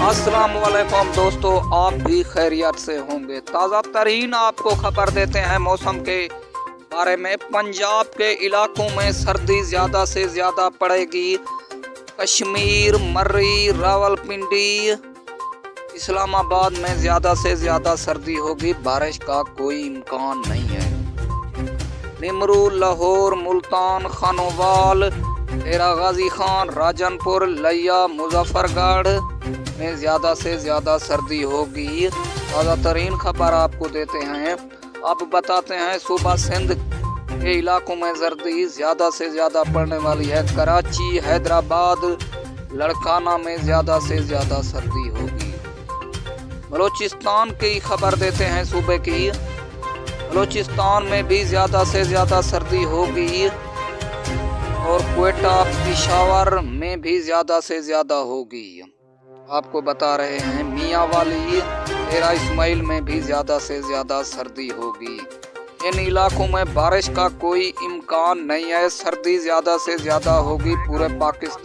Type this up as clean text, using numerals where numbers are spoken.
अस्सलाम वालेकुम दोस्तों, आप भी खैरियत से होंगे। ताज़ा तरीन आपको खबर देते हैं मौसम के बारे में। पंजाब के इलाकों में सर्दी ज़्यादा से ज़्यादा पड़ेगी। कश्मीर, मर्री, रावलपिंडी, इस्लामाबाद में ज़्यादा से ज़्यादा सर्दी होगी। बारिश का कोई इम्कान नहीं है। निमरू, लाहौर, मुल्तान, खानोवाल, डेरा गाजी खान, राजनपुर, लिया, मुजफ्फरगढ़ में ज़्यादा से ज़्यादा सर्दी होगी। ताज़ा तरीन खबर आपको देते हैं। अब बताते हैं सुबह सिंध के इलाकों में सर्दी ज़्यादा से ज़्यादा पड़ने वाली है। कराची, हैदराबाद, लड़काना में ज़्यादा से ज़्यादा सर्दी होगी। बलोचिस्तान की खबर देते हैं सूबे की। बलोचिस्तान में भी ज़्यादा से ज़्यादा सर्दी होगी और क्वेटा, पेशावर में भी ज़्यादा से ज़्यादा होगी। आपको बता रहे हैं मियांवाली, डेरा इस्माइल में भी ज़्यादा से ज़्यादा सर्दी होगी। इन इलाकों में बारिश का कोई इम्कान नहीं है। सर्दी ज़्यादा से ज़्यादा होगी पूरे पाकिस्तान।